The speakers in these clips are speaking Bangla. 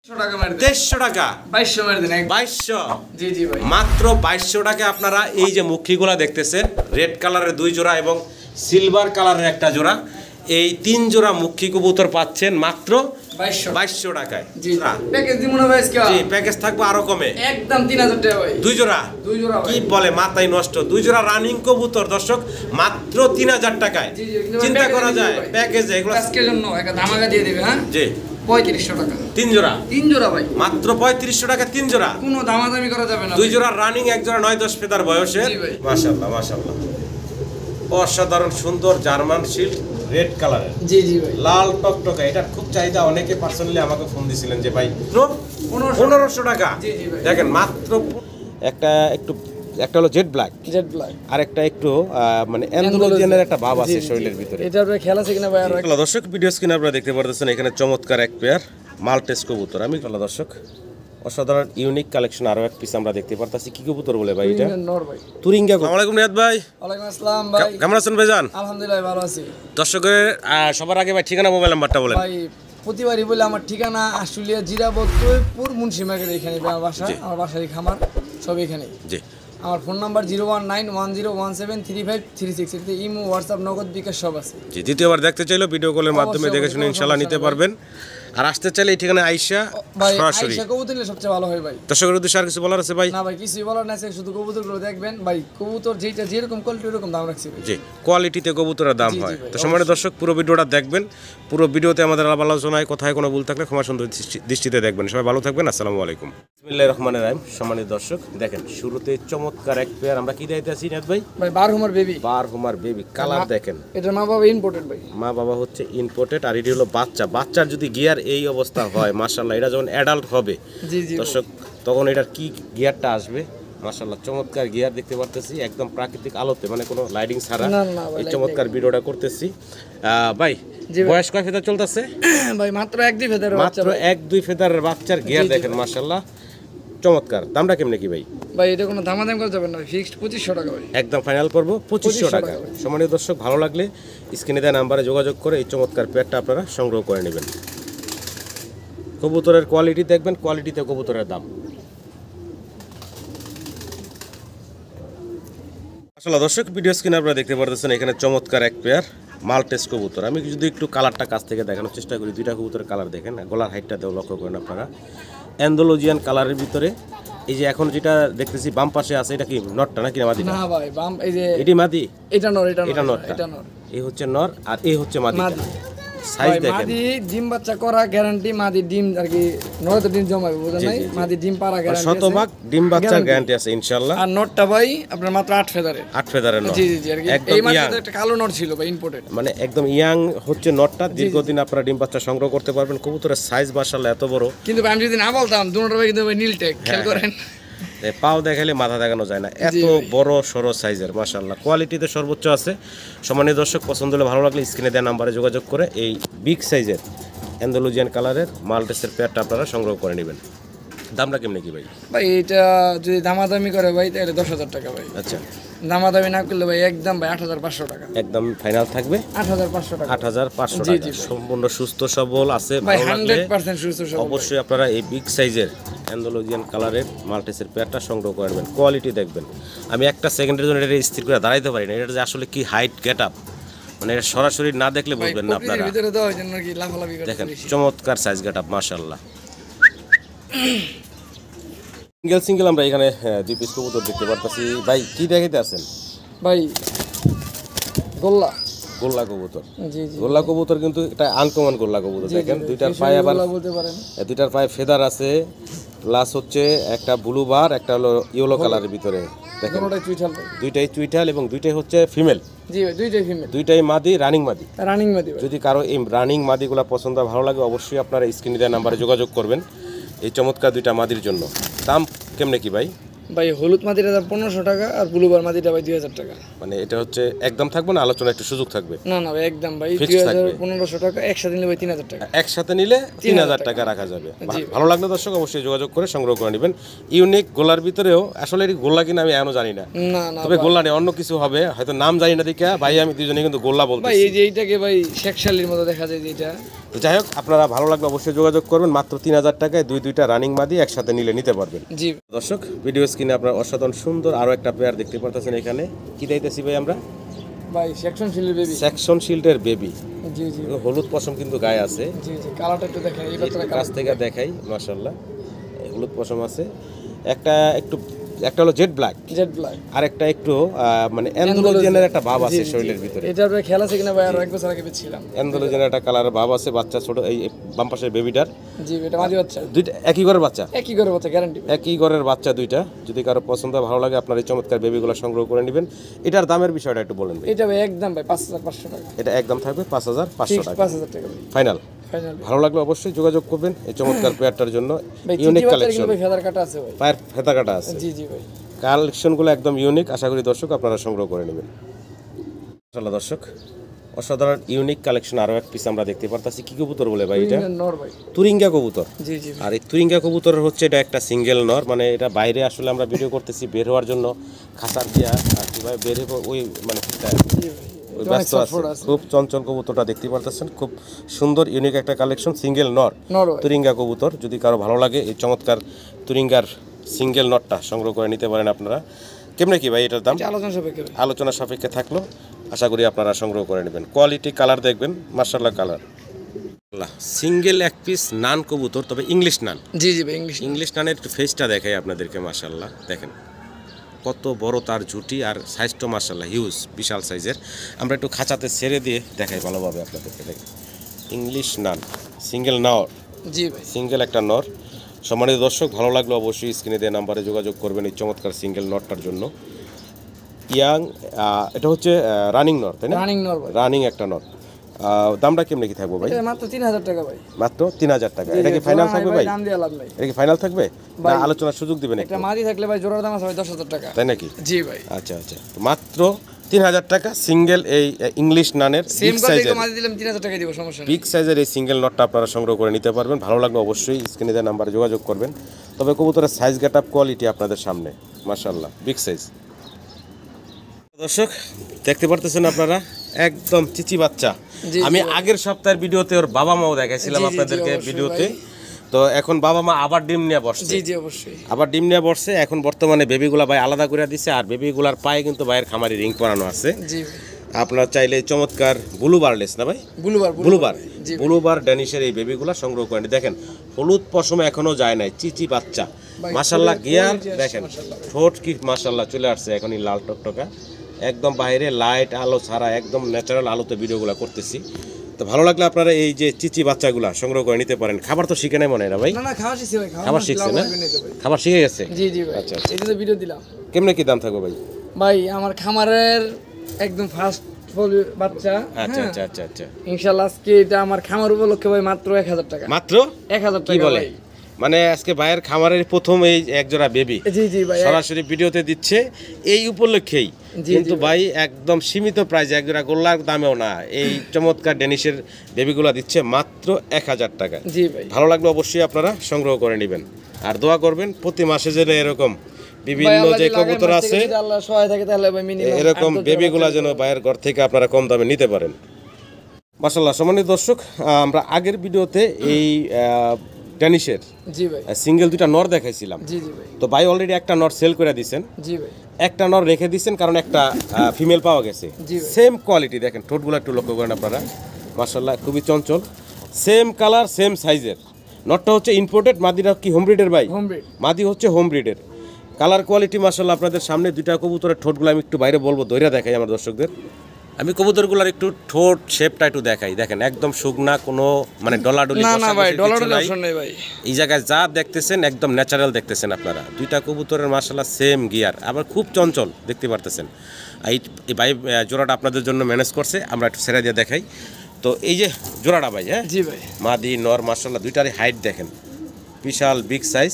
2300 টাকা 2200 জি জি ভাই মাত্র 2200 টাকা আপনারা এই যে মুখীগুলা দেখতেছেন রেড কালারের 2 জোড়া এবং সিলভার কালারের একটা জোড়া এই 3 জোড়া মুখী কবুতর পাচ্ছেন মাত্র 2200 টাকায় জি প্যাকেজ দিমু না ভাই আজকে জি প্যাকেজ থাকবে আরো কমে একদম 3000 টাকা ভাই 2 জোড়া কি বলে মাথায় নষ্ট 2 জোড়া রানিং কবুতর দর্শক মাত্র 3000 টাকায় চিন্তা করা যায় প্যাকেজে এগুলো আজকের জন্য একটা ধামাকা দিয়ে দিবে হ্যাঁ জি 3500 টাকা 3 জোড়া ভাই মাত্র 3500 টাকা 3 জোড়া কোনো দামাদামি করা যাবে না 2 জোড়া রানিং এক জোড়া 9-10 ফেদার বয়সে মাশাআল্লাহ মাশাআল্লাহ অসাধারণ সুন্দর জার্মান শিল্ড রেড কালারের জি জি ভাই লাল টকটকা এটা খুব চাহিদা অনেকে পার্সোনালি আমাকে ফোন দিছিলেন যে ভাই 1500 টাকা জি জি ভাই দেখেন মাত্র একটা হলো জেড ব্ল্যাক আর একটা একটু মানে অ্যান্ডোলজিয়ানের একটা ভাব আছে শরীরের ভিতরে এটা আপনারা খেলা আছে কিনা ভাই আর হ্যালো দর্শক ভিডিও স্ক্রিনে আপনারা দেখতে পারতেছেন এখানে চমৎকার এক পেয়ার মাল্টেস কবুতর আমি হ্যালো দর্শক অসাধারণ ইউনিক কালেকশন আরো এক পিস আমরা দেখতে পারতাছি কি কবুতর বলে ভাই এটা নর ভাই তুরিঙ্গা আসসালামু আলাইকুম নিয়াত ভাই ওয়ালাইকুম আসসালাম ভাই কেমন আছেন ভাইজান আলহামদুলিল্লাহ ভালো আছি দর্শকের সবার আগে ভাই ঠিকানা মোবাইল নাম্বারটা বলেন ভাই প্রতিবারই বলে আমার ঠিকানা আশুলিয়া জিরাবতপুর মুন্সিমাগের এখানে আমার বাসা আমার বাসারই খামার সব এখানে জি আমার ফোন নাম্বার 01910173536 এতে ইমো হোয়াটসঅ্যাপ নগদ বিকাশ সব আছে জি দ্বিতীয়বার দেখতে চাইলে ভিডিও কলের মাধ্যমে দেখে শুনে ইনশাআল্লাহ নিতে পারবেন আর আসতে চাইলে এই ঠিকানায় আইসা সরাসরি আইসা কবুতর নিলে সবচেয়ে ভালো হয় ভাই দর্শকদের উদ্দেশ্যে আর কিছু বলার আছে ভাই না ভাই কিছুই বলার নাই শুধু কবুতরগুলো দেখবেন ভাই কবুতর যেটা যেরকম কোয়ালিটি এরকম দাম রাখছি জি কোয়ালিটিতে কবুতরের দাম হয় তো সম্মানিত দর্শক পুরো ভিডিওটা দেখবেন পুরো ভিডিওতে আমাদের আলোচনায় কথায় কোনো ভুল থাকলে ক্ষমা সুন্দর দৃষ্টিতে দেখবেন সবাই ভালো থাকবেন আসসালামু আলাইকুম বিসমিল্লাহির রহমানির রহিম সম্মানিত দর্শক দেখেন শুরুতে চমৎকার এক পেয়ার আমরা কি দিতেছি নিয়াত ভাই ভাই বারহুমার বেবি কালার দেখেন এটা মা বাবা ইম্পোর্টেড ভাই মা বাবা হচ্ছে ইম্পোর্টেড আর এটি হলো বাচ্চার যদি গিয়ার এই অবস্থা হয় মাশাআল্লাহ এটা যখন অ্যাডাল্ট হবে দর্শক তখন এটার কি গিয়ারটা আসবে মাশাআল্লাহ চমৎকার গিয়ার দেখতে পারতেছি একদম প্রাকৃতিক আলোতে মানে কোনো লাইটিং ছাড়া এই চমৎকার ভিডিওটা করতেছি ভাই বয়স কয় ফেদার চলতেছে ভাই মাত্র 1-2 ফেদার মাত্র 1-2 ফেদারের বাচ্চার গিয়ার দেখেন মাশাআল্লাহ চমৎকার দামটা কেমনে কি ভাই ভাই এটা কোনো দামাদাম করা যাবে না ফিক্সড 2500 টাকা ভাই একদম ফাইনাল করব 2500 টাকা সম্মানিত দর্শক ভালো লাগলে স্ক্রিনে দেওয়া নম্বরে যোগাযোগ করে এই চমৎকার পেয়ারটা আপনারা সংগ্রহ করে নেবেন কবুতরের কোয়ালিটি দেখবেন কোয়ালিটিতে কবুতরের দাম আসলে দর্শক ভিডিও স্ক্রিনে আপনারা দেখতে পারতেছেন এখানে চমৎকার এক পেয়ার মাল্টেস কবুতর আমি যদি একটু কালারটা কাছ থেকে দেখানোর চেষ্টা করি দুইটা কবুতরের কালার দেখেন গলার হাইটটা দেও লক্ষ্য করেন আপনারা অ্যান্ডোলজিয়ান কালারের ভিতরে এই যে এখন যেটা দেখতেছি বাম পাশে আছে এটা কি নরটা নাকি মাদি না ভাই বাম এই যে এটি মাদি এটা নর এই হচ্ছে নর আর এই হচ্ছে মাদি সাইজ দেখেন মাদি ডিম বাচ্চা করা গ্যারান্টি মাদি ডিম আর কি নরতে ডিম জমাবে বুঝেন নাই মাদি ডিম পাড়া গ্যারান্টি আছে শতভাগ ডিম বাচ্চার গ্যারান্টি আছে ইনশাআল্লাহ আর নরটা ভাই আপনার মাত্র 8 ফেদারের নর জি আর কি এই মাঝে একটা কালো নর ছিল ভাই ইম্পোর্টেড মানে একদম ইয়াং হচ্ছে নরটা দীর্ঘদিন আপনারা ডিম বাচ্চা সংগ্রহ করতে পারবেন কবুতরের সাইজ মাশাআল্লাহ এত বড় কিন্তু আমি যদি না বলতাম দুটোর ভাই কিন্তু নীল টেক খেয়াল করেন পাও দেখালে মাথা দেখানো যায় না এত বড় সরো সাইজের মাশাআল্লাহ কোয়ালিটিতে সর্বোচ্চ আছে সম্মানিত দর্শক পছন্দ হলে ভালো লাগলে স্ক্রিনে দেওয়া নাম্বারে যোগাযোগ করে এই বিগ সাইজের অ্যান্ডালুজিয়ান কালারের মাল্টেসের পেয়ারটা আপনারা সংগ্রহ করে নেবেন দামটা কেমনে কি ভাই ভাই এটা যদি দামাদামি করে ভাই তাহলে 10000 টাকা ভাই আচ্ছা দামাদামি না করলে ভাই একদম ভাই 8500 টাকা একদম ফাইনাল থাকবে 8500 টাকা 8500 টাকা সম্পূর্ণ সুস্থ সবল আছে ভাই 100% সুস্থ সবল অবশ্যই আপনারা এই বিগ সাইজের অ্যান্ডালুজিয়ান কালারের মাল্টেসের পেয়ারটা সংগ্রহ করে নেবেন কোয়ালিটি দেখবেন আমি একটা সেকেন্ডের জন্য এটা স্থির করে দাঁড়াইতে পারি না এটা যে আসলে কি হাইট গেটআপ মানে এটা সরাসরি না দেখলে বুঝবেন না আপনারা ভিতরে দেওয়ার জন্য কি লাফালাফি করে দেখেন চমৎকার সাইজ গেটআপ মাশাআল্লাহ সিঙ্গেল আমরা এখানে দুই পিস কবুতর দেখতে পারতেছি ভাই কি দেখাইতে আছেন ভাই গোল্লা কবুতর জি গোল্লা কবুতর কিন্তু এটা আনকমন গোল্লা কবুতর দেখেন দুইটার পায়ে আবার বলতে পারেন দুইটার পায়ে ফেদার আছে প্লাস হচ্ছে একটা ব্লু বার একটা হলো ইয়েলো কালারের ভিতরে দেখেন দুইটাই চুইঠাল এবং দুইটাই হচ্ছে ফিমেল জি ভাই দুইটাই মাদি রানিং মাদি যদি কারো এই রানিং মাদিগুলো পছন্দ ভালো লাগে অবশ্যই আপনারা স্ক্রিনে দেওয়া নম্বরে যোগাযোগ করবেন এই চমৎকার দুইটা মাদির জন্য দাম কেমনে কি ভাই ভাই হলুদ মাদিটা দাম 1500 টাকা আর ব্লুবার মাদিটা ভাই 2000 টাকা। মানে এটা হচ্ছে একদম থাকবে না, আলোচনা একটু সুযোগ থাকবে? না না ভাই একদম ভাই Fixed থাকবে। 1500 টাকা, একসাথে নিলে ভাই 3000 টাকা। একসাথে নিলে 3000 টাকা রাখা যাবে। ভালো লাগলে দর্শক অবশ্যই যোগাযোগ করে সংগ্রহ করে নেবেন। ইউনিক গোলার ভিতরেও আসলে এটি গোল্লা কিনা আমি এখনো জানি না, না না তবে গোল্লা নেই, অন্য কিছু হবে হয়তো, নাম জানি না দেখে ভাই আমি দুজনে কিন্তু গোল্লা ভাই বলতেছি। এই যে এইটাকে ভাই শেখশালির মতো দেখা যায় যে এটা। তো যাই হোক, আপনারা ভালো লাগলে অবশ্যই যোগাযোগ করবেন। মাত্র 3000 টাকায় দুইটা রানিং মাদি একসাথে নিলে নিতে পারবেন। জি দর্শক ভিডিও স্ক্রিনে আপনার অসাধারণ সুন্দর আরো একটা পেয়ার দেখতে পারতেছেন। এখানে কি দেখতেছি ভাই আমরা? ভাই সেকশন শিলের বেবি। সেকশন শিল্ডের বেবি। জি জি হলুদ পশম কিন্তু গায়ে আছে। জি জি কালারটা একটু দেখেন, এই বাচ্চাটা কাছ থেকে দেখাই, মাশাআল্লাহ হলুদ পশম আছে। একটা হলো জেড ব্ল্যাক, জেড ব্ল্যাক, আর একটা একটু মানে অ্যান্ডালুজিয়ানের একটা ভাব আছে শরীরের ভিতরে। এটা আপনার খেলা আছে কিনা ভাই? আর এক বছর আগে বেচছিলাম। অ্যান্ডালুজিয়ানের একটা কালারের ভাব আছে, বাচ্চা ছোট, এই বাম পাশের বেবিটার। জি এটা মাদি বাচ্চা, দুইটা একই ঘরের বাচ্চা, একই করে বাচ্চা গ্যারান্টি। একই ঘরের বাচ্চা দুইটা। যদি কারো পছন্দ ভালো লাগে আপনার এই চমৎকার বেবিগুলো সংগ্রহ করে নেবেন। এটার দামের বিষয়টা একটু বলেন ভাই। এটা ভাই একদম ভাই 5500 টাকা। এটা একদম থাকবে 5500 টাকা, 5000 টাকা ভাই ফাইনাল। ফাইনাল। ভালো লাগলে অবশ্যই যোগাযোগ করবেন এই চমৎকার পেয়ারটার জন্য। ভাই ইউনিক চিঠি কালেকশন, ভাই ফেদার কাটা আছে ভাই, পায়ের ফেতা কাটা আছে। জি জি ভাই কালেকশনগুলো একদম ইউনিক। আশা করি দর্শক আপনারা সংগ্রহ করে নেবেন। মাশাআল্লাহ দর্শক, অসাধারণ ইউনিক কালেকশন আরো এক পিস আমরা দেখতে পারতাছি। কি কবুতর বলে ভাই এটা? নর ভাই, তুরিঙ্গা কবুতর। জি জি আর এই তুরিঙ্গা কবুতরের হচ্ছে এটা একটা সিঙ্গেল নর, মানে এটা বাইরে আসলে আমরা ভিডিও করতেছি বের হওয়ার জন্য খাঁচার দিয়া, আর কিভাবে বের হবো ওই মানে ওই ব্যস্ত আছে। খুব চঞ্চল কবুতরটা দেখতে পারতেছেন, খুব সুন্দর ইউনিক একটা কালেকশন। সিঙ্গেল নর তুরিঙ্গা কবুতর। যদি কারো ভালো লাগে এই চমৎকার তুরিঙ্গার সিঙ্গেল নটটা সংগ্রহ করে নিতে পারেন আপনারা। কেমনে কি ভাই এটার দাম? আলোচনা সাপেক্ষে থাকলো, আশা করি আপনারা সংগ্রহ করে নেবেন। কোয়ালিটি কালার দেখবেন, মাশাআল্লাহ কালার। সিঙ্গেল এক পিস নান কবুতর, তবে ইংলিশ নান। জি জি ভাই ইংলিশ নানের একটু ফেসটা দেখাই আপনাদেরকে। মাশাআল্লাহ দেখেন কত বড় তার ঝুটি, আর সাইজটা মাশাআল্লাহ হিউজ, বিশাল সাইজের। আমরা একটু খাঁচাতে ছেড়ে দিয়ে দেখাই ভালোভাবে আপনাদেরকে। দেখেন ইংলিশ নান, সিঙ্গেল নর। জি ভাই সিঙ্গেল একটা নর। সম্মানিত দর্শক, ভালো লাগলো অবশ্যই স্ক্রিনে দেওয়া নাম্বারে যোগাযোগ করবেন এই চমৎকার সিঙ্গেল নটটার জন্য। ইয়াং, এটা হচ্ছে রানিং নর, তাই না? রানিং নর ভাই, রানিং একটা নর। দামটা কেমনে কি থাকবে ভাই? এটা মাত্র 3000 টাকা ভাই। মাত্র 3000 টাকা। এটা কি ফাইনাল থাকবে ভাই? দাম দিয়ে লাভ নাই। এটা কি ফাইনাল থাকবে না আলোচনার সুযোগ দিবেন? একটা মাদি থাকলে ভাই জোড়ার দাম আছে ভাই 10000 টাকা। তাই নাকি? জি ভাই। আচ্ছা আচ্ছা, মাত্র 3000 টাকা সিঙ্গেল এই ইংলিশ নানের বিগ সাইজের। মাদি দিলাম 3000 টাকা দিব, সমস্যা নেই। বিগ সাইজের এই সিঙ্গেল নটটা আপনারা সংগ্রহ করে নিতে পারবেন। ভালো লাগলে অবশ্যই স্ক্রিনে দেওয়া নাম্বারে যোগাযোগ করবেন। তবে কবুতরের সাইজ গেটআপ কোয়ালিটি আপনাদের সামনে মাশাআল্লাহ বিগ সাইজ। দর্শক দেখতে পারতেছেন আপনারা একদম চিচি বাচ্চা। আমি আগের সপ্তাহের ভিডিওতে ওর বাবা মাও দেখাইছিলাম আপনাদেরকে ভিডিওতে। তো এখন বাবা মা আবার ডিম নিয়ে বসছে। জি জি অবশ্যই আবার ডিম নিয়ে বসছে। এখন বর্তমানে বেবিগুলা ভাই আলাদা করে দিছে, আর বেবিগুলার পায়ে কিন্তু ভাইয়ের খামারি রিং পরানো আছে। জি আপনারা চাইলে চমৎকার ব্লু বারলেস না ভাই, ব্লুবার ড্যানিশের এই বেবিগুলা সংগ্রহ করেন। দেখেন হলুদ পশমে এখনো যায় নাই, চিচি বাচ্চা মাশাআল্লাহ। গিয়ার দেখেন, ঠোঁট কি মাশাআল্লাহ চলে আসছে এখনই লাল টকটকা, একদম বাইরে লাইট আলো ছাড়া একদম ন্যাচারাল আলোতে ভিডিওগুলো করতেছি। তো ভালো লাগলে আপনারা এই যে চিচি বাচ্চাগুলা সংগ্রহ করে নিতে পারেন। খাবার তো শিখে নাই মনে হয় না ভাই? না খাবার শিখছে ভাই, খাবার শিখছে না? খাবার শিখে গেছে? জি জি ভাই। আচ্ছা এই যে ভিডিও দিলাম। কেমনে কি দাম থাকবে ভাই? ভাই আমার খামারের একদম ফার্স্ট বাচ্চা। আচ্ছা আচ্ছা আচ্ছা আচ্ছা, ইনশাআল্লাহ আজকে এটা আমার খামার উপলক্ষে ভাই মাত্র 1000 টাকা। মাত্র 1000 টাকা বলে? মানে আজকে ভাইয়ের খামারের প্রথম এই একজোড়া বেবি জি জি ভাই সরাসরি ভিডিওতে দিচ্ছে এই উপলক্ষেই। কিন্তু ভাই একদম সীমিত প্রাইসে, একজোড়া গোল্লার দামেও না, এই চমৎকার ডেনিশের বেবিগুলো দিচ্ছে মাত্র 1000 টাকা। জি ভাই ভালো লাগলে অবশ্যই আপনারা সংগ্রহ করে নেবেন, আর দোয়া করবেন প্রতি মাসে যেন এরকম বিভিন্ন যে কবুতর আছে আল্লাহ সহায় থাকে তাহলে ভাই মিনিমাম এরকম বেবিগুলো যেন ভাইয়ের ঘর থেকে আপনারা কম দামে নিতে পারেন। মাশাআল্লাহ সম্মানিত দর্শক, আমরা আগের ভিডিওতে এই ড্যানিশের জি ভাই সিঙ্গেল দুইটা নর দেখাইছিলাম। জি জি ভাই। তো ভাই অলরেডি একটা নর সেল করে দিয়েছেন। জি ভাই। একটা নর রেখে দিয়েছেন কারণ একটা ফিমেল পাওয়া গেছে। সেম কোয়ালিটি দেখেন, ঠোঁটগুলো একটু লক্ষ্য করেন আপনারা, মাশাআল্লাহ খুবই চঞ্চল, সেম কালার সেম সাইজের। নরটা হচ্ছে ইম্পোর্টেড, মাদিটা কি হোম ব্রিডের ভাই? Home breed. মাদি হচ্ছে হোম ব্রিডের। কালার কোয়ালিটি মাশাআল্লাহ আপনাদের সামনে। দুইটা কবুতরের ঠোঁটগুলো আমি একটু বাইরে বলবো, দইরা দেখাই আমার দর্শকদের। আমি কবুতরগুলোর একটু ঠোঁট শেপটা একটু দেখাই। দেখেন একদম শুকনা, কোনো মানে ডলাডলি না না ভাই, ডলাডলি অপশন নেই ভাই। এই জায়গায় যা দেখতেছেন একদম ন্যাচারাল দেখতেছেন আপনারা। দুইটা কবুতরের মাশাআল্লাহ সেম গিয়ার, আবার খুব চঞ্চল দেখতে পারতেছেন। এই ভাই জোড়াটা আপনাদের জন্য ম্যানেজ করছে, আমরা একটু ছেড়ে দিয়ে দেখাই। তো এই যে জোড়াটা ভাই, হ্যাঁ জি ভাই, মাদি নর মাশাআল্লাহ দুইটারই হাইট দেখেন, বিশাল বিগ সাইজ।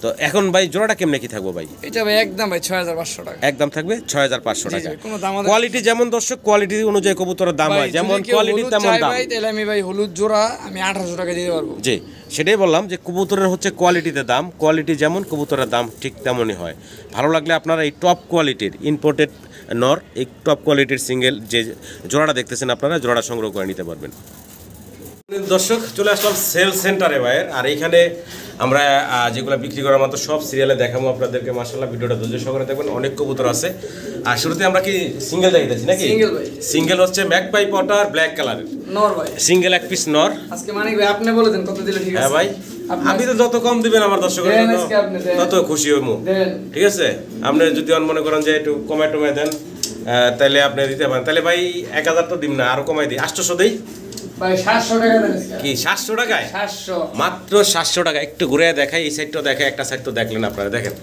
তো এখন ভাই জোড়াটা কেমনে কি থাকবো ভাই? এটা ভাই একদম ভাই 6500 টাকা। একদম থাকবে 6500 টাকা। কোনো দাম কোয়ালিটি যেমন দর্শক কোয়ালিটি অনুযায়ী কবুতরের দাম হয়, যেমন কোয়ালিটি তেমন দাম। ভাই তাহলে আমি ভাই হলুদ জোড়া আমি 1800 টাকা দিতে পারবো। জি, সেটাই বললাম যে কবুতরের হচ্ছে কোয়ালিটিতে দাম, কোয়ালিটি যেমন কবুতরের দাম ঠিক তেমনই হয়। ভালো লাগলে আপনারা এই টপ কোয়ালিটির ইম্পোর্টেড নর, এই টপ কোয়ালিটির সিঙ্গেল যে জোড়াটা দেখতেছেন আপনারা জোড়াটা সংগ্রহ করে নিতে পারবেন। দর্শক চলে আসলাম সেল সেন্টারে ভাইয়ের, আর এইখানে আমরা যেগুলো বিক্রি করার মতো সব সিরিয়ালে দেখাবো আপনাদেরকে। মাশাআল্লাহ ভিডিওটা ধৈর্য সহকারে দেখবেন, অনেক কবুতর আছে। আর শুরুতে আমরা কি সিঙ্গেল দেখাইতেছি নাকি? সিঙ্গেল ভাই, সিঙ্গেল হচ্ছে ম্যাকপাই পটার ব্ল্যাক কালারের নর ভাই, সিঙ্গেল এক পিস নর। আজকে মানিক ভাই আপনি বলে দেন কত দিলে ঠিক আছে? হ্যাঁ ভাই, আমি তো যত কম দিবেন আমার দর্শকের জন্য তত খুশি হইমু, ঠিক আছে? আপনি যদি মনে করেন যে একটু কমায় টমায় দেন তাহলে আপনি দিতে পারেন। তাহলে ভাই 1000 তো দিন না, আরো কমাই দিই, 800 দেই ভাই। 700 টাকা দেন কি? 700 টাকায়? 700 মাত্র 700 টাকা। একটু ঘুরে দেখাই, এই সাইডটা দেখাই, একটা সাইড তো দেখলেন আপনারা, দেখেন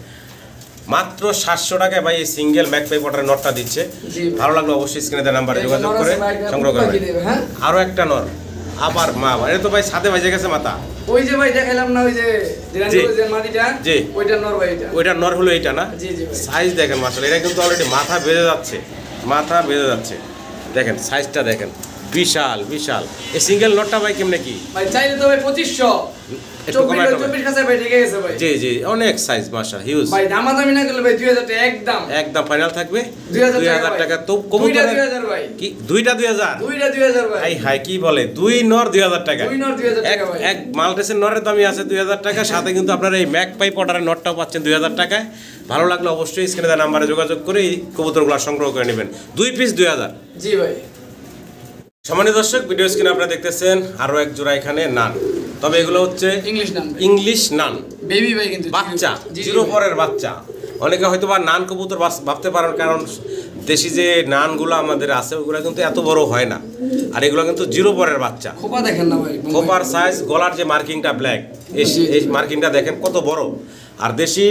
মাত্র 700 টাকায় ভাই এই সিঙ্গেল ম্যাকপাই পটার নটটা দিচ্ছে। ভালো লাগলো অবশ্যই স্ক্রিনে দেওয়া নাম্বারে যোগাযোগ করে সংগ্রহ করবেন। আরো একটা নর, আবার মা, এটা তো ভাই সাথে বাজে গেছে মাথা। ওই যে ভাই দেখাইলাম না, ওই যে যে মাদিটা, জি ওইটা নর ভাই, ওইটা নর হলো এইটা না? জি জি ভাই। সাইজ দেখেন মাশাআল্লাহ, এটা কিন্তু অলরেডি মাথা বেজে যাচ্ছে, মাথা বেজে যাচ্ছে। দেখেন সাইজটা দেখেন, বিশাল বিশাল। এই সিঙ্গেল নটটা ভাই কেমনে কি? ভাই চাইলে তো ভাই 2500 একটু কমায় টমায়। 24 কাছে ভাই ঠিক আছে ভাই। জি জি, অনেক সাইজ মাশাআল্লাহ, হিউজ। ভাই দামাদামি না করলে ভাই 2000 টাকা একদম, একদম ফাইনাল থাকবে 2000 টাকা। তো দুইটা কবুতরের 2000 ভাই, কি দুইটা 2000? দুইটা 2000 ভাই। হাই হাই, কি বলে, দুই নর 2000 টাকা? দুই নর 2000 টাকা ভাই। এক মাল্টেসের নরের দামই আছে 2000 টাকা, সাথে কিন্তু আপনারা এই ম্যাকপাই পটারের নটটাও পাচ্ছেন 2000 টাকায়। ভালো লাগলে অবশ্যই স্ক্রিনে দেওয়া নাম্বারে যোগাযোগ করে এই কবুতরগুলো সংগ্রহ করে নেবেন। 2 পিস 2000। জি ভাই। সম্মানিত দর্শক, ভিডিও স্ক্রিনে আপনারা দেখতেছেন আরো এক জোড়া এখানে নান, তবে এগুলো হচ্ছে ইংলিশ নান, ইংলিশ নান বেবি ভাই, কিন্তু বাচ্চা, জিরো পরের বাচ্চা। অনেকে হয়তো বা নান কবুতর ভাবতে পারেন, কারণ দেশি যে নানগুলো আমাদের আছে ওগুলো কিন্তু এত বড় হয় না, আর এগুলো কিন্তু জিরো পরের বাচ্চা। খোপা দেখেন না ভাই, খোপার সাইজ, গলার যে মার্কিংটা ব্ল্যাক, এই মার্কিংটা দেখেন কত বড়। আর দেশি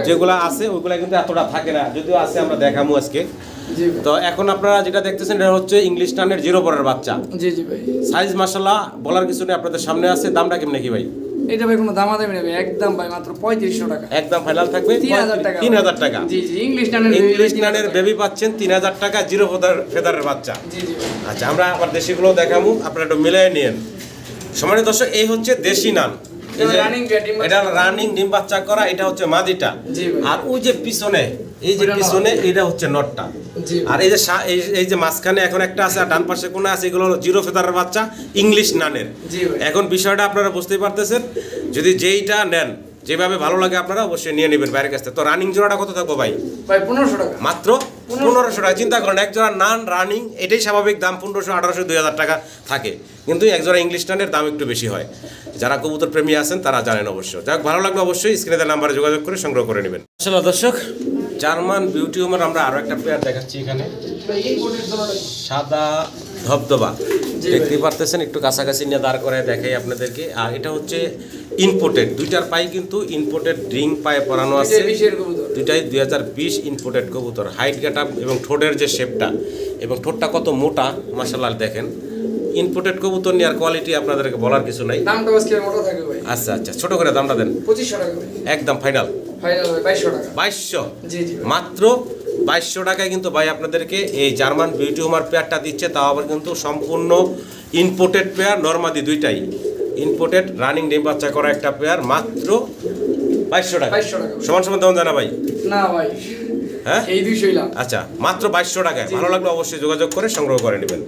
যেগুলো আছে ওইগুলো কিন্তু এতটা থাকে না, যদিও আছে, আমরা দেখাবো আজকে। তো এখন আপনারা যেটা দেখতেছেন এটা হচ্ছে ইংলিশ টানের জিরো পরের বাচ্চা। জি জি ভাই। সাইজ মাশাআল্লাহ বলার কিছু নেই, আপনাদের সামনে আছে। দামটা কেমনে কি ভাই? এটা ভাই কোনো দামাদামি নেই ভাই, একদম ভাই মাত্র 3500 টাকা। একদম ফাইনাল থাকবে 3000 টাকা। 3000 টাকা। জি জি, ইংলিশ টানের বেবি পাচ্ছেন 3000 টাকা, জিরো ফেদারের বাচ্চা। জি জি। আচ্ছা, আমরা আবার দেশিগুলো দেখাবো, আপনারা একটু মিলিয়ে নিন। সম্মানিত দর্শক, এই হচ্ছে দেশি নান, এটা রানিং ডিম বাচ্চা করা, এটা হচ্ছে মাদিটা। আর ওই যে পিছনে, এই যে পিছনে এটা হচ্ছে নটটা। আর এই যে এই যে মাঝখানে এখন একটা আছে, আর ডান পাশে কোন আছে, এগুলো হলো জিরো ফেদারের বাচ্চা, ইংলিশ নানের। এখন বিষয়টা আপনারা বুঝতেই পারতেছেন, যদি যেইটা নেন, যেভাবে ভালো লাগে আপনারা অবশ্যই নিয়ে নেবেন বাইরের কাছ থেকে। তো রানিং জোড়াটা কত থাকবো ভাই? ভাই 1500 টাকা। মাত্র 1500 টাকা। চিন্তা করেন, এক জোড়া নান রানিং, এটাই স্বাভাবিক দাম 1500, 1800, 2000 টাকা থাকে, কিন্তু এক জোড়া ইংলিশ নানের দাম একটু বেশি হয়। যারা কবুতর প্রেমী আছেন তারা জানেন অবশ্য। যাক, ভালো লাগলে অবশ্যই স্ক্রিনে দেওয়া নাম্বারে যোগাযোগ করে সংগ্রহ করে নেবেন। আসলে দর্শক, জার্মান বিউটি হোমের আমরা আরো একটা পেয়ার দেখাচ্ছি এখানে, সাদা ধবধবা, দেখতেই পারতেছেন। একটু কাছাকাছি নিয়ে দাঁড় করে দেখাই আপনাদেরকে। আর এটা হচ্ছে ইম্পোর্টেড, দুইটার পাই কিন্তু ইম্পোর্টেড রিং পায়ে পরানো আছে, দুইটাই 2020 ইম্পোর্টেড কবুতর। হাইট গেটআপ এবং ঠোঁটের যে শেপটা এবং ঠোঁটটা কত মোটা মাশাআল্লাহ দেখেন। ইম্পোর্টেড কবুতর নেওয়ার কোয়ালিটি আপনাদেরকে বলার কিছু নাই। দামটা আজকে মোটা থাকবে ভাই। আচ্ছা আচ্ছা, ছোট করে দামটা দেন। 2500 টাকা ভাই, একদম ফাইনাল। ফাইনাল ভাই 2200 টাকা। 2200? জি জি, মাত্র 2200 টাকায় কিন্তু ভাই আপনাদেরকে এই জার্মান বিউটি হোমার পেয়ারটা দিচ্ছে, তাও আবার কিন্তু সম্পূর্ণ ইম্পোর্টেড পেয়ার, নরমাদি দুইটাই ইম্পোর্টেড, রানিং ডিম বাচ্চা করা একটা পেয়ার, মাত্র 2200 টাকা। 2200 টাকা সমান সমান দাম জানা ভাই? না ভাই, হ্যাঁ এই 200 লাখ। আচ্ছা, মাত্র 2200 টাকায়। ভালো লাগলে অবশ্যই যোগাযোগ করে সংগ্রহ করে নেবেন।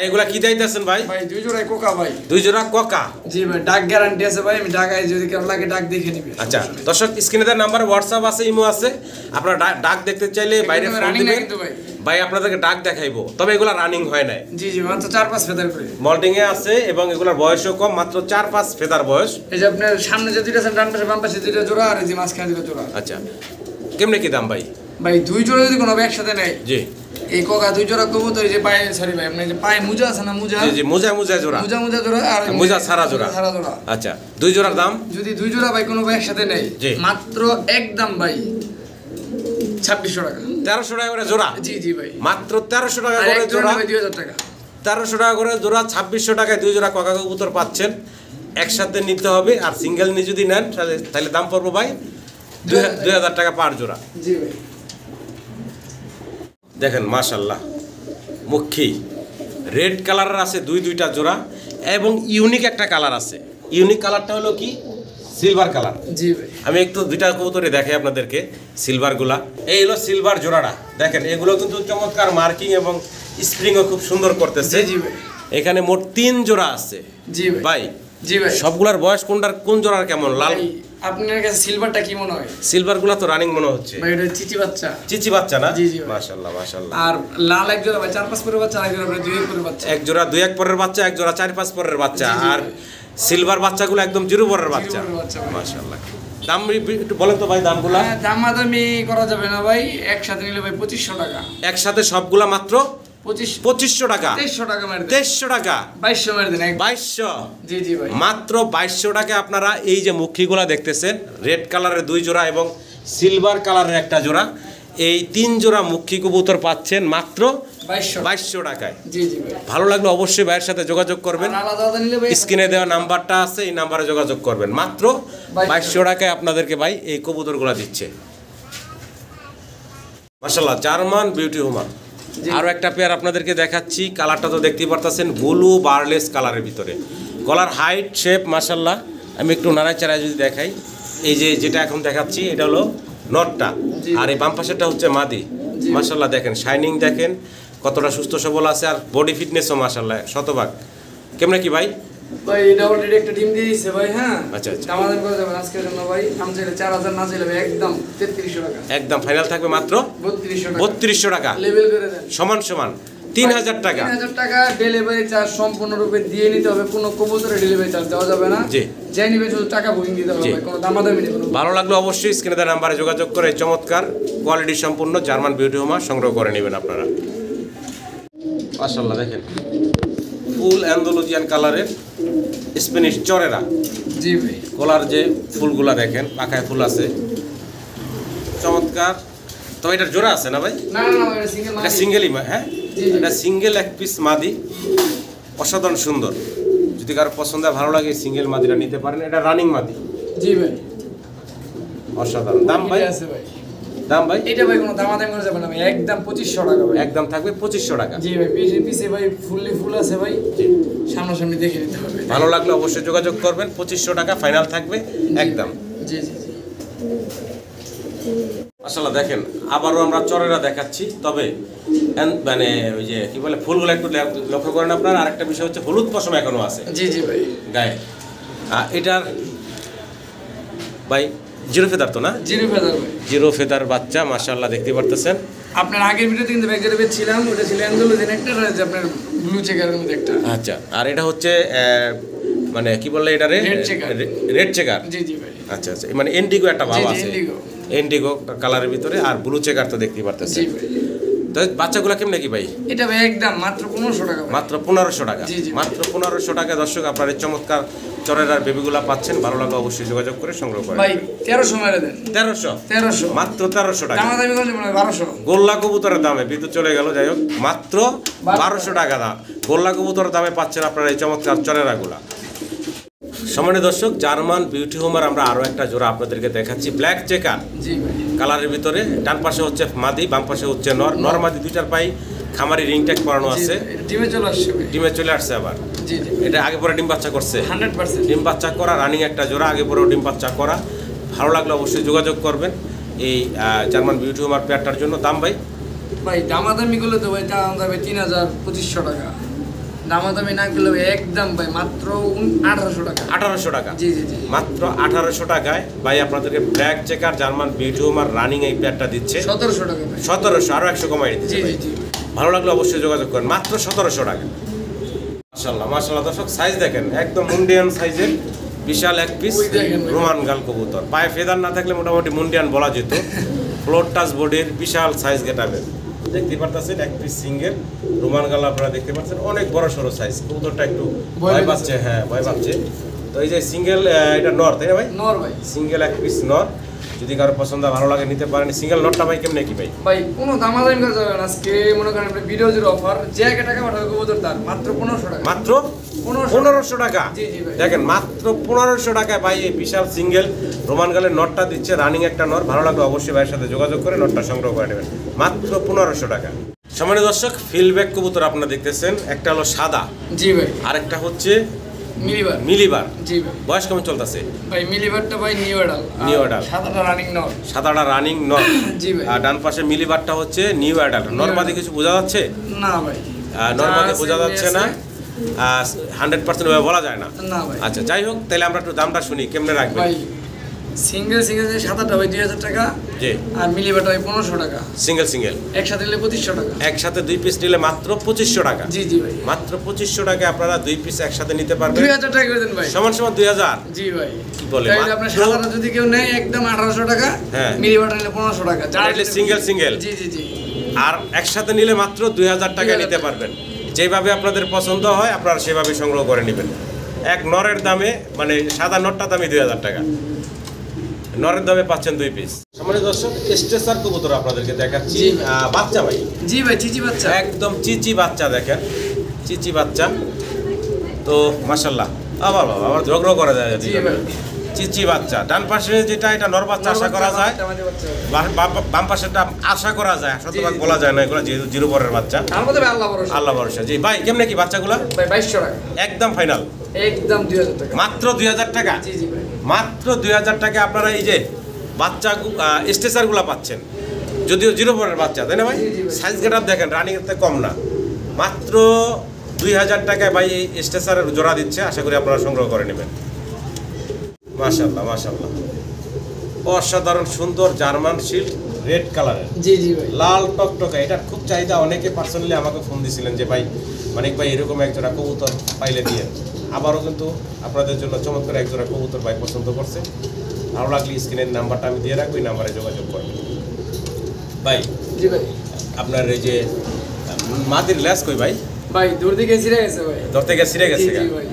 এগুলা কি দাইতেছেন ভাই? ভাই দুই জোড়ায় কোকা ভাই। দুই জোড়া কোকা? জি ভাই, ডাক গ্যারান্টি আছে ভাই, আমি ঢাকায় যদি কেমন লাগে ডাক দেখে নিবে। আচ্ছা দর্শক, স্ক্রিনে দেওয়া নাম্বার হোয়াটসঅ্যাপ আছে, ইমো আছে, আপনারা ডাক দেখতে চাইলে বাইরে ফোন দিবেন, ভাই আপনাদেরকে ডাক দেখাইবো। তবে এগুলা রানিং হয় না। জি জি, মাত্র 4-5 ফেদার করে মল্টিং এ আছে এবং এগুলার বয়সও কম, মাত্র 4-5 ফেদার বয়স। এই যে আপনার সামনে যে দুইটা আছে, ডান পাশে বাম পাশে দুইটা জোড়া, আর এই যে মাঝখানে দুটো জোড়া। আচ্ছা, কেমনে কি দাম ভাই? ভাই দুই জোড়া যদি কোনো একসাথে নেয়, জি এই কোকা দুই জোড়া কবুতর, যে পায়ে, সরি ভাই, আপনার যে পায়ে মুজা আছে না, মুজা, জি জি, মুজা জোড়া, মুজা জোড়া, আর মুজা ছাড়া জোড়া। আচ্ছা, দুই জোড়ার দাম যদি দুই জোড়া ভাই কোনো একসাথে নেয়, মাত্র একদম ভাই 2600 টাকা। 1300 টাকা করে জোড়া? জি জি ভাই, মাত্র 1300 টাকা করে জোড়া। 2000 টাকা। 1300 টাকা করে জোড়া, 2600 টাকায় দুই জোড়া কোকা কবুতর পাচ্ছেন। একসাথে নিতে হবে, আর সিঙ্গেল নিয়ে যদি নেন তাহলে দাম পড়বো ভাই 2000 টাকা পার জোড়া। জি ভাই। দেখেন মাশাল্লাহ মুখী রেড কালারের আছে দুইটা জোড়া, এবং ইউনিক একটা কালার আছে। ইউনিক কালারটা হলো কি সিলভার কালার। জি ভাই। আমি একটু দুইটা কবুতরে দেখাই আপনাদেরকে সিলভারগুলা। এই হলো সিলভার জোড়াটা, দেখেন এগুলো কিন্তু চমৎকার মার্কিং এবং স্প্রিংও খুব সুন্দর করতেছে। জি ভাই। এখানে মোট 3 জোড়া আছে। জি ভাই। ভাই জি ভাই। সবগুলার বয়স কোন জোড়ার কেমন লাল? ভাই, আপনার কাছে সিলভারটা কি মনে হয়? সিলভারগুলা তো রানিং মনে হচ্ছে। ভাই এটা চিচি বাচ্চা। চিচি বাচ্চা না? জি জি ভাই। মাশাআল্লাহ মাশাআল্লাহ। আর লাল এক জোড়া ভাই 4-5 পরের বাচ্চা, আর এক জোড়া ভাই 2-1 পরের বাচ্চা। এক জোড়া 2-1 পরের বাচ্চা, এক জোড়া 4-5 পরের বাচ্চা। জি, জি, আর ভাই। সিলভার বাচ্চাগুলো একদম 0 পরের বাচ্চা। 0 পরের বাচ্চা ভাই। মাশাআল্লাহ। দাম একটু বলেন তো ভাই দামগুলা। হ্যাঁ, দামাদামি করা যাবে না ভাই, একসাথে নিলে ভাই 2500 টাকা। একসাথে সবগুলা মাত্র 2500 টাকা। 2300 টাকা মেরে দেন। 2300 টাকা। 2200 মেরে দেন। 2200। জি জি ভাই। মাত্র 2200 টাকা আপনারা এই যে মুখীগুলা দেখতেছেন, রেড কালারের 2 জোড়া এবং সিলভার কালারের একটা জোড়া, এই 3 জোড়া মুখী কবুতর পাচ্ছেন মাত্র 2200 টাকায়। জি জি ভাই। ভালো লাগলে অবশ্যই ভাইয়ের সাথে যোগাযোগ করবেন। আর আলাদা আলাদা নিলে ভাই স্ক্রিনে দেওয়া নাম্বারটা আছে, এই নাম্বারে যোগাযোগ করবেন। মাত্র 2200 টাকায় আপনাদেরকে ভাই এই কবুতরগুলা দিচ্ছে। মাশাআল্লাহ, জার্মান বিউটি হোমার। আরও একটা পেয়ার আপনাদেরকে দেখাচ্ছি, কালারটা তো দেখতেই পারতেছেন, ব্লু বারলেস কালারের ভিতরে। গলার হাইট শেপ মাশাআল্লাহ। আমি একটু নাড়াচাড়ায় যদি দেখাই, এই যে যেটা এখন দেখাচ্ছি এটা হলো নটটা, আর এই বাম পাশেরটা হচ্ছে মাদি। মাশাআল্লাহ দেখেন শাইনিং, দেখেন কতটা সুস্থ সবল আছে, আর বডি ফিটনেসও মাশাআল্লাহ শতভাগ। কেমনে কি ভাই? ভাই এটা অলরেডি একটা ডিম দিয়ে দিয়েছে ভাই। হ্যাঁ আচ্ছা আচ্ছা। দামাদামি করে যাবেন আজকের জন্য ভাই। দাম চাইলে 4000, না চাইলে ভাই একদম 3300 টাকা। একদম ফাইনাল থাকবে মাত্র 3200 টাকা। 3200 টাকা। লেভেল করে দেন। সমান 3000 টাকা। 3000 টাকা ডেলিভারি চার্জ সম্পূর্ণরূপে দিয়ে নিতে হবে, কোনো কবুতরের ডেলিভারি চার্জ দেওয়া যাবে না। জি। যাই নিবে শুধু টাকা বুকিং দিতে হবে জি। ভাই, কোনো দামাদামি নেই। ভালো লাগলো অবশ্যই স্ক্রিনে দেওয়া নাম্বারে যোগাযোগ করে চমৎকার কোয়ালিটি সম্পূর্ণ জার্মান বিউটি হোমা সংগ্রহ করে নেবেন আপনারা। মাশাআল্লাহ দেখেন ফুল অ্যান্ডালুজিয়ান কালারের স্প্যানিশ চরেরা। জি ভাই। গলার যে ফুলগুলা দেখেন, পাখায় ফুল আছে, চমৎকার। তো এটার জোড়া আছে না ভাই? না না না, এটা সিঙ্গেল এটা সিঙ্গেলই, হ্যাঁ জি। এটা সিঙ্গেল এক পিস মাদি, অসাধারণ সুন্দর। যদি কারো পছন্দ হয় ভালো লাগে সিঙ্গেল মাদিটা নিতে পারেন। এটা রানিং মাদি। জি ভাই। অসাধারণ। দাম ভাই? এটা আছে ভাই। দাম ভাই? এটা ভাই কোনো দামাদামি করে যাবে না ভাই, একদম 2500 টাকা ভাই। একদম থাকবে 2500 টাকা। জি ভাই। পিছে ভাই ফুল আছে ভাই, জি। সামনাসামনি দেখে নিতে হবে। ভালো লাগলে অবশ্যই যোগাযোগ করবেন। 2500 টাকা ফাইনাল থাকবে একদম। জি জি জি। আসলে দেখেন আবারও আমরা চরেরা দেখাচ্ছি, তবে মানে ওই যে কি বলে ফুলগুলো একটু লক্ষ্য করেন আপনারা। আরেকটা বিষয় হচ্ছে হলুদ পশম এখনো আছে জি জি ভাই গায়ে। এটার ভাই জিরো ফেদার তো না? জিরো ফেদার ভাই। জিরো ফেদার বাচ্চা মাশাআল্লাহ দেখতে পারতেছেন। আপনার আগের ভিডিওতে কিন্তু ব্যাগের বেচ ছিলাম, ওটা ছিল অ্যান্ডালুজিয়ান একটা, আর হচ্ছে আপনার ব্লু চেকারের মধ্যে একটা। আচ্ছা, আর এটা হচ্ছে মানে কি বললে এটারে? Red checker. Red checker. জি জি ভাই। আচ্ছা আচ্ছা, মানে ইন্ডিগো একটা ভাব জি, জি, আছে। ইন্ডিগো। ইন্ডিগো কালারের ভিতরে, আর ব্লু চেকার তো দেখতেই পারতেছেন। জি ভাই। তো বাচ্চাগুলো কেমনে কি ভাই? এটা ভাই একদম মাত্র 1500 টাকা ভাই। মাত্র 1500 টাকা। জি, জি। মাত্র 1500 টাকা। দর্শক আপনার এই চমৎকার চরের আর বেবিগুলা পাচ্ছেন। ভালো লাগলে অবশ্যই যোগাযোগ করে সংগ্রহ করেন। ভাই 1300 মেরে দেন। 1300 মাত্র 1300 টাকা। দামাদামি করে যাবেন 1200। গোল্লা কবুতরের দামে বিদ্যুৎ চলে গেল, যাই হোক মাত্র 1200 টাকা দাম। গোল্লা কবুতরের দামে পাচ্ছেন আপনারা এই চমৎকার চরেরাগুলা। সম্মানিত দর্শক, জার্মান বিউটি হোমার আমরা আরো একটা জোড়া আপনাদেরকে দেখাচ্ছি, ব্ল্যাক চেকার জি ভাই। কালারের ভিতরে। ডান পাশে হচ্ছে মাদি, বাম পাশে হচ্ছে নর মাদি, দুইটার পাই খামারি রিং ট্যাগ করানো আছে। এটা ডিমে চলে আসছে ভাই। ডিমে চলে আসছে আবার। জি জি। এটা আগে পরে ডিম বাচ্চা করছে। 100%। ডিম বাচ্চা করা রানিং একটা জোড়া, আগে পরেও ডিম বাচ্চা করা। ভালো লাগলে অবশ্যই যোগাযোগ করবেন এই জার্মান বিউটি হোমার পেয়ারটার জন্য। দাম ভাই? ভাই দামাদামি করলে তো ভাই দাম যাবে 3200 টাকা। দামাদামি না করলে ভাই একদম ভাই মাত্র 1800 টাকা। 1800 টাকা। জি জি জি। মাত্র 1800 টাকায় ভাই আপনাদেরকে black checker German beauty Homer running এই পেয়ারটা দিচ্ছে 1700 টাকা ভাই। 1700, আরো 100 কমাই দিচ্ছে জি ভাই। জি জি। ভালো লাগলে অবশ্যই যোগাযোগ করেন। মাত্র 1700 টাকা। মাশাআল্লাহ মাশাআল্লাহ দর্শক, সাইজ দেখেন একদম মুন্ডিয়ান সাইজের বিশাল এক পিস ওই দেখেন ভাই। রোমান গাল কবুতর। পায়ে ফেদার না থাকলে মোটামুটি মুন্ডিয়ান বলা যেত। ফ্লোর টাচ বডির বিশাল সাইজ গেটাবের দেখতে পারতেছেন, এক পিস সিঙ্গেল রোমান গাল আপনারা দেখতে পাচ্ছেন। অনেক বড় সড়ো সাইজ। কবুতরটা একটু ভয় পাচ্ছে, হ্যাঁ ভয় পাচ্ছে। তো এই যে সিঙ্গেল, এটা নর তাই না ভাই? নর ভাই। সিঙ্গেল এক পিস নর, যদি কারো পছন্দ ভালো লাগে নিতে পারেন। সিঙ্গেল নটটা ভাই কেমনে কি ভাই? ভাই কোনো দামাদামি করা যাবে না আজকে। মনে করেন আপনি ভিডিও জুড়ে অফার, যে টাকা পাঠাবে কবুতর তার মাত্র 1500 টাকা। মাত্র 1500 টাকা। জি, জি ভাই। দেখেন মাত্র 1500 টাকায় ভাই এই বিশাল সিঙ্গেল রোমান গালের নটটা দিচ্ছে, রানিং একটা নট। ভালো লাগলে অবশ্যই ভাইয়ের সাথে যোগাযোগ করে নটটা সংগ্রহ করে নেবেন মাত্র 1500 টাকা। সম্মানিত দর্শক, ফিল্ডব্যাক কবুতর আপনারা দেখতেছেন, একটা হলো সাদা, জি ভাই, আরেকটা হচ্ছে মিলিবার। মিলিবার। জি ভাই। বয়স কেমন চলতেছে? ভাই মিলিবারটা ভাই নিউ অ্যাডাল। New adult. সাদাটা রানিং নট। সাদাটা রানিং নট। জি ভাই। আর ডান পাশে মিলিবারটা হচ্ছে নিউ অ্যাডাল। নরমাদি কিছু বোঝা যাচ্ছে? না ভাই, নরমাদি বোঝা যাচ্ছে না, 100% ভাবে বলা যায় না। না ভাই। আচ্ছা, যাই হোক, তাহলে আমরা একটু দামটা শুনি কেমনে রাখবেন। ভাই সিঙ্গেল যে সাদাটা ভাই 2000 টাকা, জি। আর মিলিবারটা ভাই 1500 টাকা। সিঙ্গেল একসাথে নিলে 2500 টাকা। একসাথে 2 পিস নিলে মাত্র 2500 টাকা। জি জি ভাই। মাত্র 2500 টাকায় আপনারা 2 পিস একসাথে নিতে পারবেন। 2000 টাকা করে দেন ভাই। সমান 2000। জি ভাই। কি বলে? তাহলে আপনার সাদাটা যদি কেউ নেয় একদম 1800 টাকা, হ্যাঁ। মিলিবারটা নিলে 1500 টাকা। নিলে সিঙ্গেল। জি জি জি। আর একসাথে নিলে মাত্র 2000 টাকা নিতে পারবেন। যেভাবে আপনাদের পছন্দ হয় আপনারা সেভাবে সংগ্রহ করে নেবেন। এক নরের দামে, মানে সাদা নটটা দামে 2000 টাকা, নরের দামে পাচ্ছেন 2 পিস। সম্মানিত দর্শক, স্ট্রেসার কবুতর আপনাদেরকে দেখাচ্ছি। জি ভাই। বাচ্চা ভাই, জি ভাই, চিচি বাচ্চা। একদম চিচি বাচ্চা, দেখেন চিচি বাচ্চা। তো মাশাআল্লাহ, আবার ঝগড়া করা যায়। জি ভাই। চিচি বাচ্চা। ডান পাশে যেটা, এটা নর বাচ্চা আশা করা যায়, বাম পাশেটা আশা করা যায়, শতভাগ বলা যায় না, এগুলো যেহেতু জিরো পরের বাচ্চা। তার মধ্যে ভাই আল্লাহ ভরসা। আল্লাহ ভরসা। জি ভাই, কেমনে কি বাচ্চাগুলা? ভাই 2200 টাকা। একদম ফাইনাল, একদম 2000 টাকা। মাত্র 2000 টাকা। জি জি ভাই। মাত্র 2000 টাকা আপনারা এই যে বাচ্চা স্টেসারগুলো পাচ্ছেন, যদিও জিরো পরের বাচ্চা, তাই না ভাই? জি, জি ভাই। সাইজ গেটআপ দেখেন, রানিং এর থেকে কম না। মাত্র 2000 টাকায় ভাই এই স্টেসারের জোড়া দিচ্ছে। আশা করি আপনারা সংগ্রহ করে নেবেন। মাশাআল্লাহ মাশাআল্লাহ, অসাধারণ সুন্দর জার্মান শিল্ড, রেড কালারের, জি জি ভাই। লাল টকটকা। এটার খুব চাহিদা। অনেকে পার্সোনালি আমাকে ফোন দিছিলেন যে ভাই মানিক ভাই এরকম একজোড়া কবুতর পাইলে দিয়ে। আবারও কিন্তু আপনাদের জন্য চমৎকার একজোড়া কবুতর ভাই পছন্দ করছে। ভালো লাগলে স্ক্রিনের নাম্বারটা আমি দিয়ে রাখবো, এই নাম্বারে যোগাযোগ করবেন। ভাই জি ভাই। আপনার এই যে মাটির ল্যাস কই ভাই? ভাই দূর দিকে ছিঁড়ে গেছে ভাই। ধর থেকে ছিঁড়ে গেছে। জি, জি ভাই।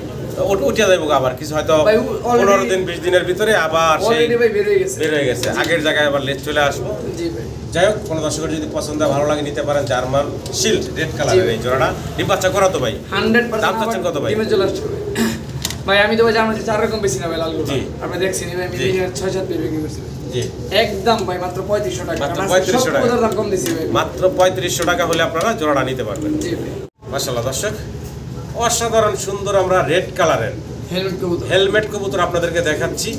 উঠিয়া যাইব আবার কিছু, হয়তো ভাই, already- 15 দিন 20 দিনের ভিতরে আবার সেই অলরেডি ভাই বের হয়ে গেছে। বের হয়ে গেছে। আগের জায়গায় আবার লেজ চলে আসবো। জি ভাই। যাই হোক, কোনো দর্শকের যদি পছন্দ হয়, ভালো লাগে, নিতে পারেন। জার্মান শিল্ড রেড কালারের এই জোড়াটা। ডিম বাচ্চা করা তো ভাই? 100% দাম চাচ্ছেন কত ভাই? ডিমে চলে আসছে ভাই। ভাই আমি তো ভাই জার্মান 4 রকম বেশি না ভাই, লালগুলো জি। আপনি দেখছেন ভাই, আমি জি। 6-7 পেয়ে বিক্রি করছি ভাই। জি। একদম ভাই মাত্র 3500 টাকা। মাত্র কারণ 3500 সব টাকা। কবুতরের দাম কম দিছি ভাই। মাত্র 3500 টাকা হলে আপনারা জোড়াটা নিতে পারবেন। জি ভাই। মাশাআল্লাহ দর্শক, অসাধারণ সুন্দর আমরা রেড কালারের হেলমেট কবুতর। হেলমেট কবুতর আপনাদেরকে দেখাচ্ছি।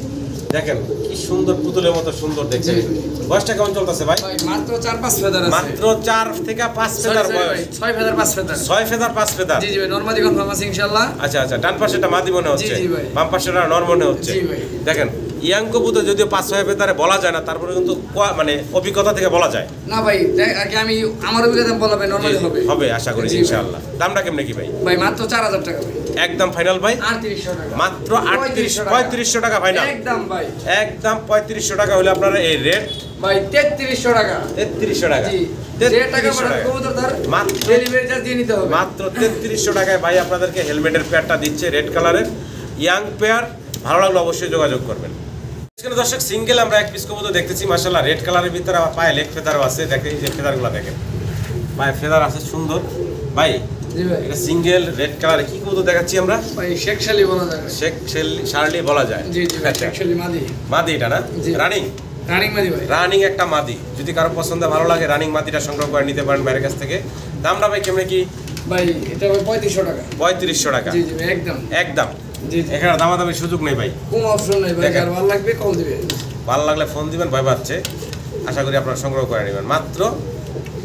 দেখেন কি সুন্দর, পুতুলের মতো সুন্দর দেখতে। জি। বয়সটা কেমন চলতেছে ভাই? ভাই মাত্র 4-5 ফেদার আছে। মাত্র 4 থেকে 5 ফেদার বয়স। 6 ফেদার 5 ফেদার। 6 feather 5 feather. জি জি ভাই, নরমালি কনফার্ম আছে ইনশাআল্লাহ। আচ্ছা আচ্ছা, ডান পাশেটা মাদি মনে হচ্ছে, জি, জি ভাই। বাম পাশেটা নর মনে হচ্ছে। জি ভাই। দেখেন ইয়াং কবুতর যদিও 5-6 ফেদারে বলা যায় না, তারপরে কিন্তু মানে অভিজ্ঞতা থেকে বলা যায়। না ভাই, আগে আমি আমার অভিজ্ঞতা বলা ভাই, নরমালি হবে। হবে আশা করি জি ভাই। ইনশাআল্লাহ। দামটা কেমনে কি ভাই? ভাই মাত্র 4000 টাকা ভাই। একদম ফাইনাল ভাই? 3800 টাকা। মাত্র 3500 টাকা ফাইনাল। একদম ভাই। একদম 3500 টাকা হলে আপনারা এই রেড ভাই 3300 টাকা। 3300 টাকা। জি। যে টাকা 3300 পাঠান টাকা। কবুতর তার মাত্র- ডেলিভারি চার্জ দিয়ে নিতে হবে। মাত্র 3300 টাকায় ভাই আপনাদেরকে হেলমেটের পেয়ারটা দিচ্ছে, রেড কালারের ইয়াং পেয়ার। ভালো লাগলে অবশ্যই যোগাযোগ করবেন। এখানে দর্শক সিঙ্গেল আমরা এক পিস কবুতর দেখতেছি, মাশাআল্লাহ রেড কালারের ভিতরে আবার পায়ে লেগ ফেদারও আছে। দেখেন এই যে ফেদারগুলো দেখেন, পায়ে ফেদার আছে সুন্দর। ভাই জি ভাই। এটা সিঙ্গেল রেড কালারে কি কবুতর দেখাচ্ছি আমরা? ভাই শেখশালি বলা যায় ভাই। শেখ শার্লি বলা যায়। জি জি ভাই, আচ্ছা। শেখশালি মাদি। মাদি এটা না? জি। রানিং রানিং মাদি ভাই। রানিং একটা মাদি। যদি কারো পছন্দ ভালো লাগে, রানিং মাদিটা সংগ্রহ করে নিতে পারেন বাইরের কাছ থেকে। দামটা ভাই কেমনে কি? ভাই এটা ভাই 3500 টাকা। 3500 টাকা। জি জি ভাই, একদম। একদম। জি জি। এখানে দামাদামির সুযোগ নেই ভাই। কোনো অপশন নাই ভাই, দেখেন। যার ভালো লাগবে কল দিবে। ভালো লাগলে ফোন দিবেন, ভয় পাচ্ছে। আশা করি আপনারা সংগ্রহ করে নেবেন মাত্র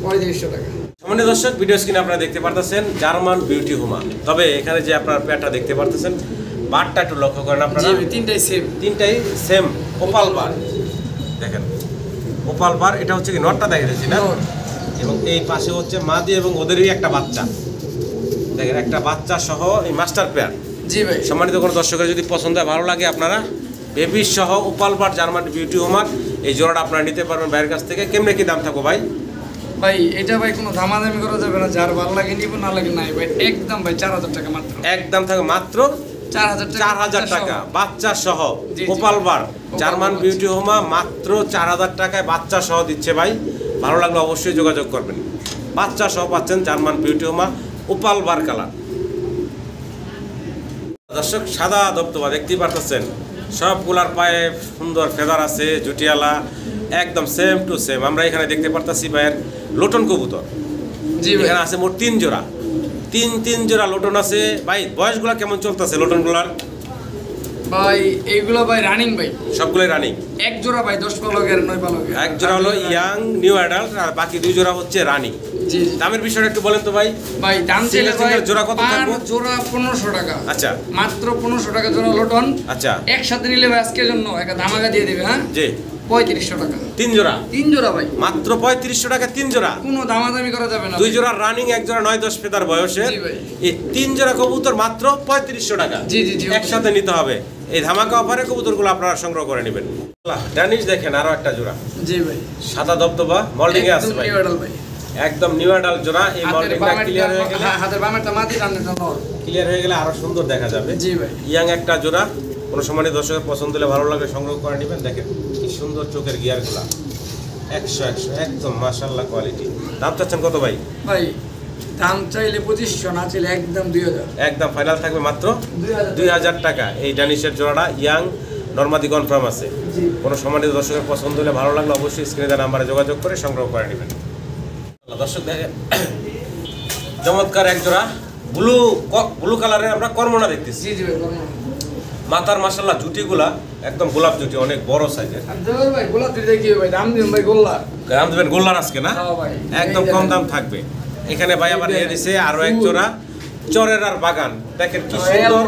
3500 টাকা। সম্মানিত দর্শক, ভিডিও স্ক্রিনে আপনারা দেখতে পারতেছেন জার্মান বিউটি হুমা। তবে এখানে যে আপনার পেয়ারটা দেখতে পারতেছেন, বারটা একটু লক্ষ্য করেন আপনারা। জি ভাই, তিনটাই সেম। তিনটাই সেম ওপাল বার। দেখেন ওপাল বার। এটা হচ্ছে কি নটটা দেখা যাচ্ছে না? নট। এবং এই পাশে হচ্ছে মাদি এবং ওদেরই একটা বাচ্চা। দেখেন একটা বাচ্চা সহ এই মাস্টার পেয়ার। জি ভাই। সম্মানিত কোনো দর্শকের যদি পছন্দ হয়, ভালো লাগে, আপনারা বেবি সহ ওপাল বার জার্মান বিউটি হোমার এই জোড়াটা আপনারা নিতে পারবেন বাইরের কাছ থেকে। কেমনে কি দাম থাকবো ভাই? ভাই এটা ভাই কোনো দামাদামি করা যাবে না, যার ভালো লাগে নিব, না লাগে নাই ভাই। একদম ভাই 4000 টাকা মাত্র। একদম থাকবে মাত্র 4000 টাকা। 4000 টাকা বাচ্চা সহ। জি, জি। ওপাল বার জার্মান বার বিউটি হোমা মাত্র 4000 টাকায় বাচ্চা সহ দিচ্ছে ভাই। ভালো লাগলে অবশ্যই যোগাযোগ করবেন। বাচ্চা সহ পাচ্ছেন জার্মান বিউটি হোমা ওপাল বার কালার। দর্শক সাদা দবদবা দেখতেই পারতেছেন, সবগুলার পায়ে সুন্দর ফেদার আছে, জুটিয়ালা, একদম সেম টু সেম। আমরা এখানে দেখতে পারতাছি ভাইয়ের লোটন কবুতর। জি ভাই এখানে আছে মোট 3 জোড়া, তিন জোড়া লোটন আছে। ভাই বয়সগুলা কেমন চলতেছে লোটনগুলার? ভাই এইগুলো ভাই রানিং ভাই, সবগুলোই রানিং। এক জোড়া ভাই 10 পালকের 9 পালকের, এক জোড়া হলো ইয়াং নিউ অ্যাডাল্ট, আর বাকি 2 জোড়া হচ্ছে রানিং। জি দামের বিষয়টা একটু বলেন তো ভাই। ভাই দাম চাইলে ভাই Single জোড়া কত থাকবে? জোড়া 1500 টাকা। আচ্ছা মাত্র 1500 টাকা জোড়া লোটন। আচ্ছা একসাথে নিলে ভাই আজকের জন্য একটা ধামাকা দিয়ে দেবে। হ্যাঁ জি 3500 টাকা 3 জোড়া, 3 জোড়া ভাই, মাত্র 3500 টাকা 3 জোড়া। কোনো দামাদামি করা যাবে না। 2 জোড়া রানিং, এক জোড়া 9-10 ফেদার বয়সের। জি ভাই। এই 3 জোড়া কবুতর মাত্র 3500 টাকা। জি জি জি একসাথে নিতে হবে। এই ধামাকা অফারে কবুতরগুলো আপনারা সংগ্রহ করে নেবেন। ড্যানিশ দেখেন আরো একটা জোড়া, জি ভাই সাদা দবদবা মল্ডিং এ আছে একদম ভাই, নিউ অ্যাডাল্ট ভাই। একদম নিউ অ্যাডাল্ট জোড়া। এই মল্ডিংটা ক্লিয়ার হয়ে গেলে, হাতের বামেরটা মাটি টানটা নর। ক্লিয়ার হয়ে গেলে আরো সুন্দর দেখা যাবে। জি ভাই ইয়াং একটা জোড়া, কোনো সময় দর্শকের পছন্দ হলে ভালো লাগে সংগ্রহ করে নেবেন। দেখেন কি সুন্দর চোখের গিয়ারগুলা, 100 একদম মাশাআল্লাহ কোয়ালিটি। দাম চাচ্ছেন কত ভাই? ভাই দাম চাইলে 2500, না চাইলে একদম 2000। একদম ফাইনাল থাকবে মাত্র 2000 টাকা। এই ড্যানিশের জোড়াটা ইয়াং নরমাদি কনফার্ম আছে। জি কোনো সম্মানিত দর্শকের পছন্দ হলে ভালো লাগলে অবশ্যই স্ক্রিনে দেওয়া নাম্বারে যোগাযোগ করে সংগ্রহ করে নেবেন। দর্শক দেখেন চমৎকার এক জোড়া ব্লু কালারের আমরা কর্মনা দেখতেছি। জি জি ভাই বলুন। মাথার মাশাআল্লাহ জুটিগুলা একদম গোলাপ জুটি, অনেক বড় সাইজের। আর দেওয়ার ভাই গোলাপ দিতে কি ভাই দাম দিন ভাই গোল্লা। দাম দেবেন গোল্লার আজকে না? হ্যাঁ ভাই একদম কম দাম থাকবে। এখানে ভাই আবার নিয়ে দিছে আরো এক জোড়া চরেরার বাগান। দেখেন কি সুন্দর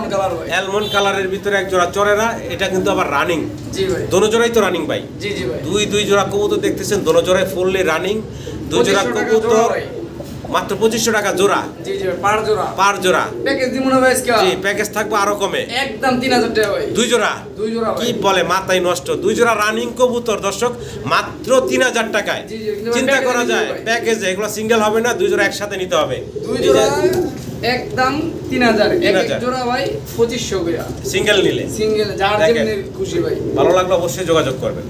অ্যালমন্ড কালারের ভিতরে এক জোড়া চরেরা। এটা কিন্তু আবার রানিং। জি ভাই দোনো জোড়াই তো রানিং ভাই। জি জি ভাই দুই জোড়া কবুতর দেখতেছেন, দোনো জোড়াই ফুললি রানিং। 2 জোড়া 2500 টাকা কবুতর জোড়া ভাই। মাত্র 2500 টাকা জোড়া। জি জি ভাই পার জোড়া। পার জোড়া প্যাকেজ দিমু না ভাই আজকে। জি প্যাকেজ থাকবে আরো কমে, একদম 3000 টাকা ভাই। 2 জোড়া। 2 জোড়া কি ভাই। বলে মাথায় নষ্ট, 2 জোড়া রানিং কবুতর দর্শক মাত্র 3000 টাকায়। জি, জি, কিন্তু চিন্তা প্যাকেজে করা নিতে যায় হবে। প্যাকেজে, এগুলো সিঙ্গেল হবে না, 2 জোড়া একসাথে নিতে হবে। 2 জোড়া একদম 3000, এক 3000 জোড়া ভাই 2500 করে। সিঙ্গেল নিলে। সিঙ্গেল যার দেখেন। যেমনি খুশি ভাই। ভালো লাগলে অবশ্যই যোগাযোগ করবেন।